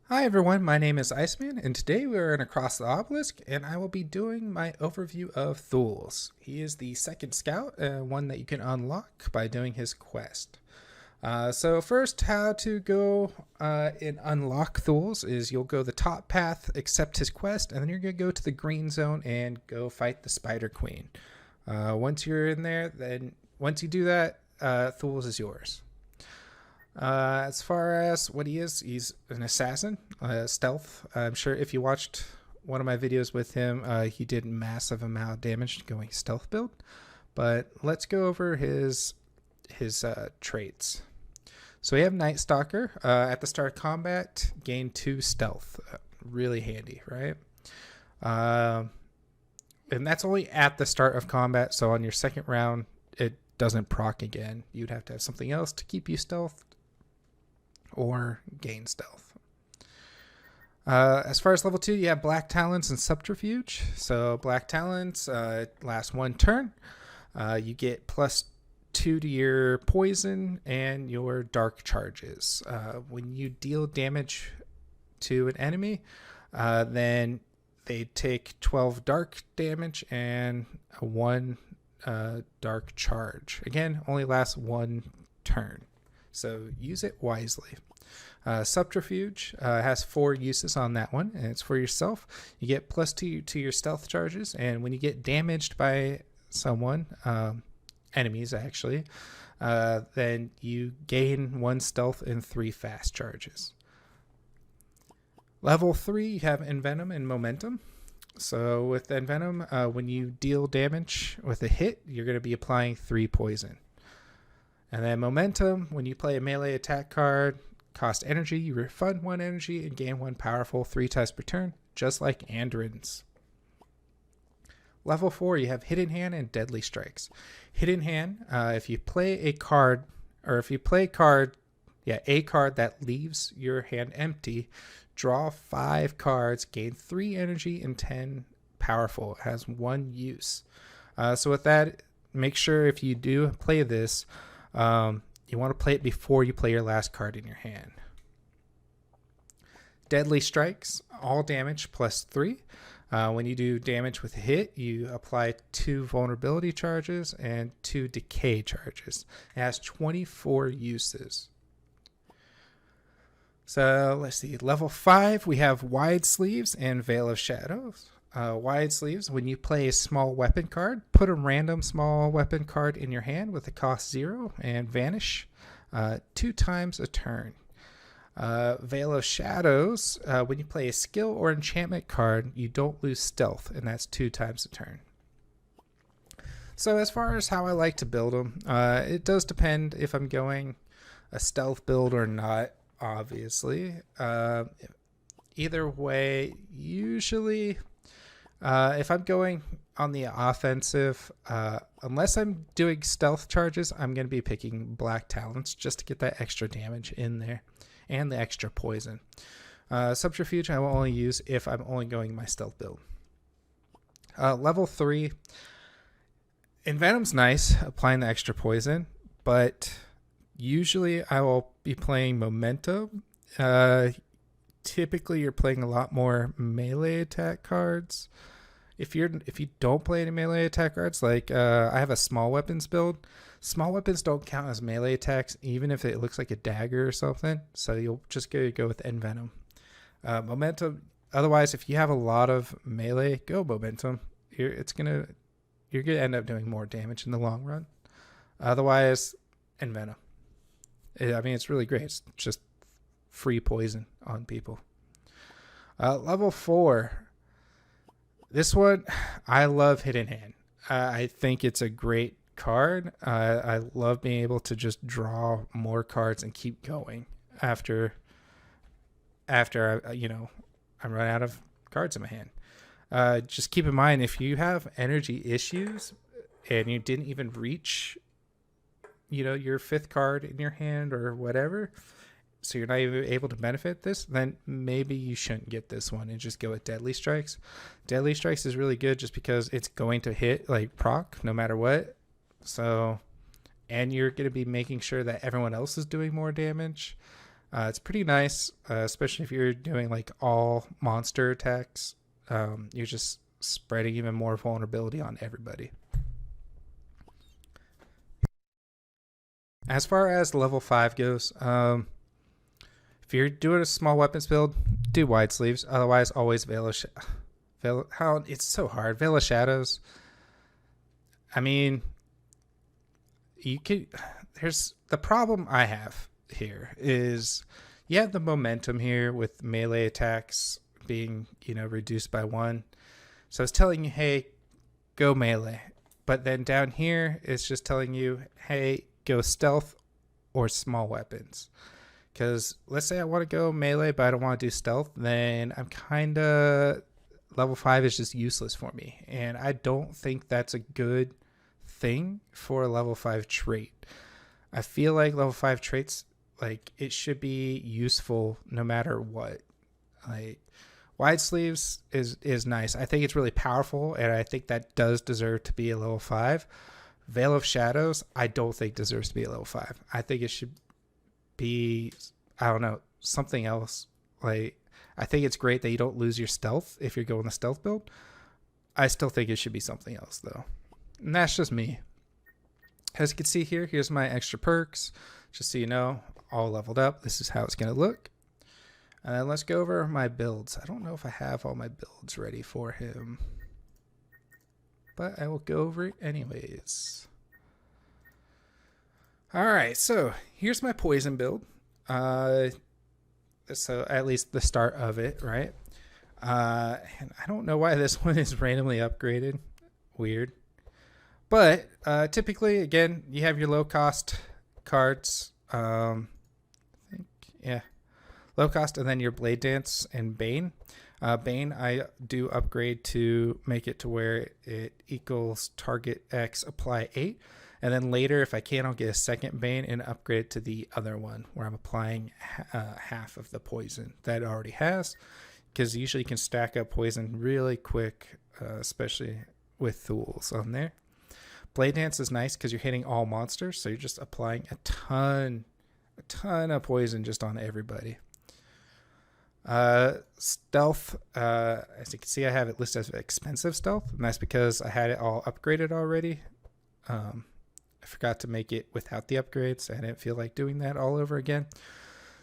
Hi everyone, my name is ICEMAN, and today we are in Across the Obelisk, and I will be doing my overview of Thules. He is the second scout, one that you can unlock by doing his quest. So first, how to go and unlock Thules is you'll go the top path, accept his quest, and then you're going to go to the green zone and go fight the Spider Queen. Once you're in there, then once you do that, Thules is yours. As far as what he is, he's an assassin, stealth. I'm sure if you watched one of my videos with him, he did massive amount of damage going stealth build. But let's go over his traits. So we have Night Stalker. At the start of combat, gain 2 stealth. Really handy, right? And that's only at the start of combat. So on your second round, it doesn't proc again. You'd have to have something else to keep you stealth or gain stealth. As far as level 2, you have Black Talons and Subterfuge. So Black Talons last 1 turn. You get +2 to your poison and your dark charges. When you deal damage to an enemy, then they take 12 dark damage and 1 dark charge. Again, only lasts 1 turn. So use it wisely. Subterfuge has 4 uses on that one, and it's for yourself. You get +2 to your stealth charges, and when you get damaged by someone, enemies actually, then you gain 1 stealth and 3 fast charges. Level 3, you have Envenom and Momentum. So with Envenom, when you deal damage with a hit, you're going to be applying 3 poison. And then Momentum, when you play a melee attack card, cost energy, you refund 1 energy and gain 1 powerful 3 times per turn, just like Andrin's. Level 4, you have Hidden Hand and Deadly Strikes. Hidden Hand, if you play a card, or if you play a card that leaves your hand empty, draw 5 cards, gain 3 energy and 10 powerful. It has 1 use. So with that, make sure if you do play this, you want to play it before you play your last card in your hand. Deadly Strikes, all damage +3. When you do damage with a hit, you apply 2 vulnerability charges and 2 decay charges. It has 24 uses. So let's see. Level 5, we have Wide Sleeves and Veil of Shadows. Wide Sleeves, when you play a small weapon card, put a random small weapon card in your hand with a cost 0 and vanish 2 times a turn. Veil of Shadows, when you play a skill or enchantment card, you don't lose stealth, and that's 2 times a turn. So as far as how I like to build them, it does depend if I'm going a stealth build or not, obviously. Either way, usually if I'm going on the offensive, unless I'm doing stealth charges, I'm going to be picking Black Talons just to get that extra damage in there and the extra poison. Subterfuge I will only use if I'm only going my stealth build. Level 3, Envenom's nice, applying the extra poison, but usually I will be playing Momentum. Typically you're playing a lot more melee attack cards. If you don't play any melee attack cards, like I have a small weapons build. Small weapons don't count as melee attacks, even if it looks like a dagger or something. So you'll just go with Envenom. Momentum. Otherwise, if you have a lot of melee, go Momentum. You're gonna end up doing more damage in the long run. Otherwise, Envenom. I mean, it's really great. It's just free poison on people. Level 4. This one, I love Hidden Hand. I think it's a great card. I love being able to just draw more cards and keep going after I run out of cards in my hand. Just keep in mind, if you have energy issues and you didn't even reach your 5th card in your hand or whatever, so you're not even able to benefit this, then maybe you shouldn't get this one and just go with Deadly Strikes. Deadly Strikes is really good just because it's going to hit like proc no matter what. So, and you're going to be making sure that everyone else is doing more damage. It's pretty nice, especially if you're doing like all monster attacks. You're just spreading even more vulnerability on everybody. As far as level 5 goes, if you're doing a small weapons build, do wide sleeves. Otherwise, always Veil of it's so hard. Veil of Shadows. I mean, you could. There's the problem I have here is you have the momentum here with melee attacks being, reduced by 1. So it's telling you, hey, go melee. But then down here, it's just telling you, hey, go stealth or small weapons. Because let's say I want to go melee, but I don't want to do stealth, then I'm kind of level 5 is just useless for me. And I don't think that's a good thing for a level 5 trait. I feel like level 5 traits, like, it should be useful no matter what. Like, wide sleeves is nice. I think it's really powerful, and I think that does deserve to be a level 5. Veil of Shadows, I don't think deserves to be a level 5. I think it should be, I don't know, something else. Like, I think it's great that you don't lose your stealth if you're going the stealth build. I still think it should be something else, though. And that's just me. As you can see here, here's my extra perks. Just so you know, all leveled up. This is how it's going to look. And then let's go over my builds. I don't know if I have all my builds ready for him, but I will go over it anyways. All right, so here's my poison build. So at least the start of it, right? And I don't know why this one is randomly upgraded. Weird. But typically, again, you have your low cost cards. I think, yeah, low cost, and then your Blade Dance and Bane. Bane, I do upgrade to make it to where it equals target X, apply 8. And then later, if I can, I'll get a second Bane and upgrade it to the other one where I'm applying half of the poison that it already has. Because usually you can stack up poison really quick, especially with Thules on there. Blade Dance is nice because you're hitting all monsters, so you're just applying a ton of poison just on everybody. Stealth, as you can see, I have it listed as expensive stealth, and that's because I had it all upgraded already. I forgot to make it without the upgrades. I didn't feel like doing that all over again.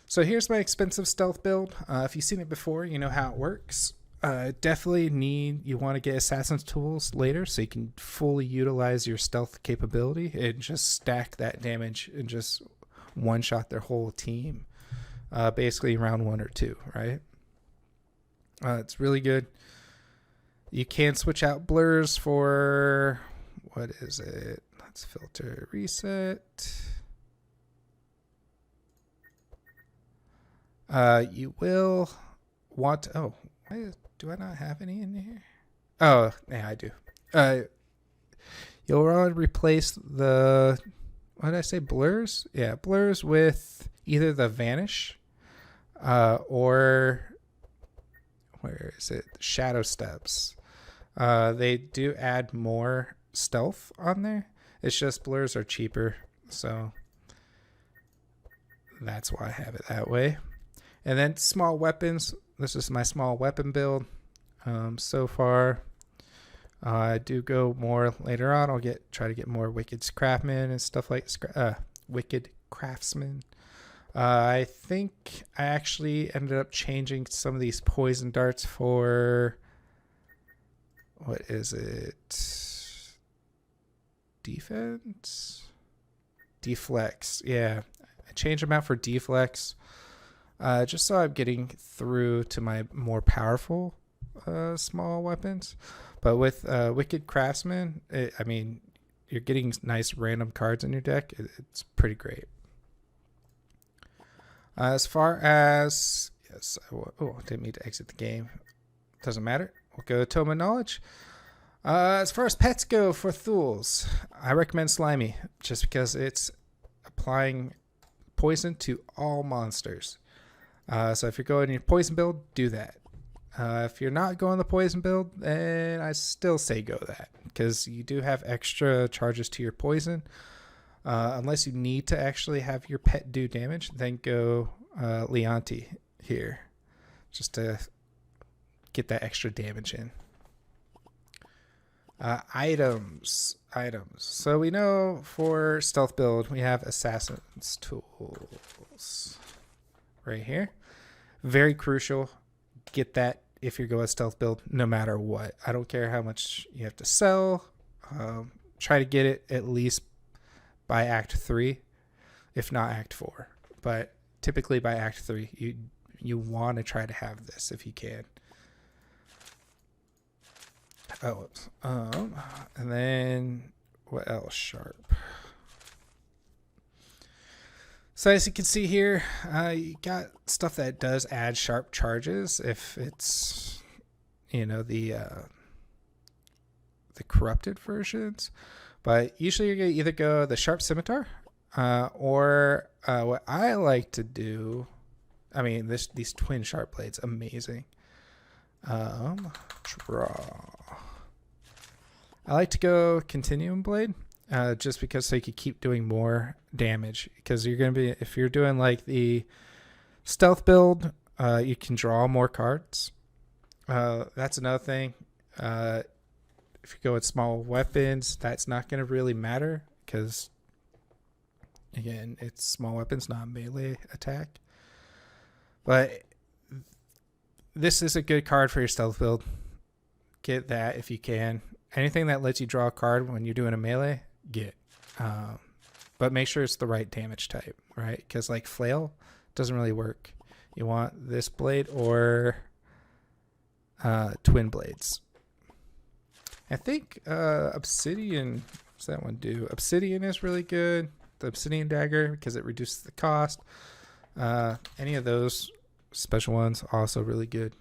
So here's my expensive stealth build. If you've seen it before, you know how it works. Definitely you want to get assassin's tools later so you can fully utilize your stealth capability and just stack that damage and just one shot their whole team. Basically round 1 or 2, right? It's really good. You can switch out blurs for, what is it? Let's filter, reset. You will want, why do I not have any in here? Oh, yeah, I do. You'll want to replace the, what did I say, blurs? Yeah, blurs with either the Vanish or, where is it? Shadow Steps. They do add more stealth on there. It's just blurs are cheaper, so that's why I have it that way. And then small weapons. This is my small weapon build. So far, I do go more later on. I'll try to get more Wicked Craftsman and stuff like Wicked Craftsman. I think I actually ended up changing some of these poison darts for, what is it? Defense? Deflex. Yeah, I changed them out for Deflex. Just so I'm getting through to my more powerful small weapons. But with Wicked Craftsman, I mean, you're getting nice random cards in your deck. It's pretty great. As far as, yes, didn't mean to exit the game. Doesn't matter. We'll go to Tome of Knowledge. As far as pets go for Thules, I recommend Slimy just because it's applying poison to all monsters. So if you're going your poison build, do that. If you're not going the poison build, then I still say go that because you do have extra charges to your poison. Unless you need to actually have your pet do damage, then go Leonti here, just to get that extra damage in. Items. So we know for stealth build, we have Assassin's Tools right here. Very crucial. Get that if you're going stealth build, no matter what. I don't care how much you have to sell. Try to get it at least by Act 3, if not Act 4. But typically by Act 3, you want to try to have this if you can. And then what else? Sharp. So as you can see here, you got stuff that does add sharp charges if it's, you know, the corrupted versions. But usually you're gonna either go the sharp scimitar, or what I like to do. I mean, these twin sharp blades, amazing. Draw. I like to go continuum blade, just because so you could keep doing more damage. Because you're gonna be, if you're doing like the stealth build, you can draw more cards. That's another thing. If you go with small weapons, that's not gonna really matter because, again, it's small weapons, not melee attack. But this is a good card for your stealth build. Get that if you can. Anything that lets you draw a card when you're doing a melee, get. But make sure it's the right damage type, right? Because like flail doesn't really work. You want this blade or twin blades. I think obsidian, what's that one do? Obsidian is really good. The obsidian dagger, because it reduces the cost. Any of those special ones also really good.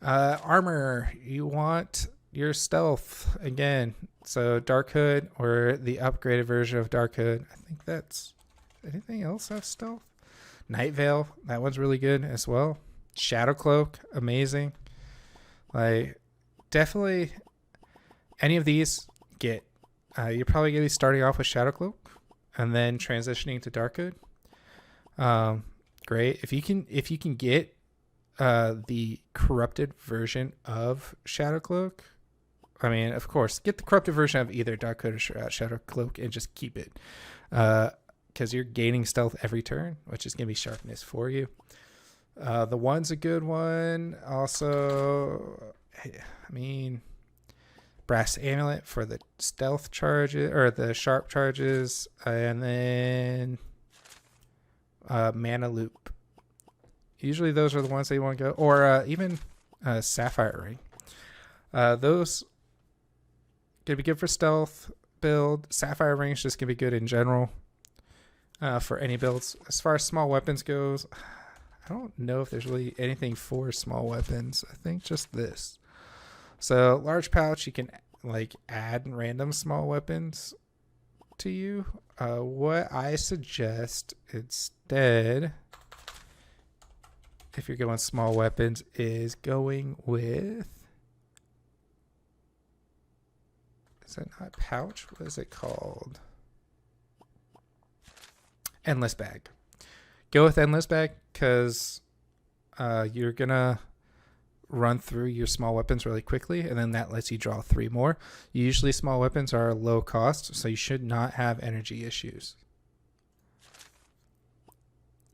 Armor, you want your stealth again. So Dark Hood or the upgraded version of Dark Hood. I think that's, anything else have stealth? Night Veil, that one's really good as well. Shadow Cloak, amazing. Like, definitely any of these get. You're probably gonna be starting off with Shadow Cloak and then transitioning to Dark Hood. Great. If you can get the corrupted version of Shadow Cloak, I mean, of course, get the corrupted version of either Dark Hood or Shadow Cloak and just keep it, because you're gaining stealth every turn, which is gonna be sharpness for you. The one's a good one. Also, I mean, Brass Amulet for the stealth charges or the sharp charges, and then Mana Loop. Usually those are the ones that you want to go, or even Sapphire Ring. Those gonna be good for stealth build. Sapphire Ring is just gonna be good in general for any builds. As far as small weapons goes, I don't know if there's really anything for small weapons. I think just this. So large pouch, you can like add random small weapons to you. What I suggest instead, if you're going small weapons, is going with, is that not pouch? What is it called? Endless Bag. Go with Endless Bag because you're gonna run through your small weapons really quickly, and then that lets you draw 3 more. Usually small weapons are low cost, so you should not have energy issues.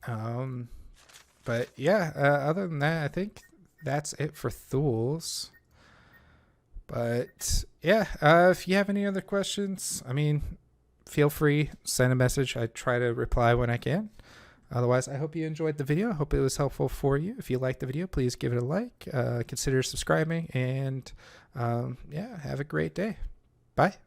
But yeah, other than that, I think that's it for Thules. But yeah, if you have any other questions, I mean, feel free, send a message. I try to reply when I can. Otherwise, I hope you enjoyed the video. I hope it was helpful for you. If you liked the video, please give it a like. Consider subscribing. And yeah, have a great day. Bye.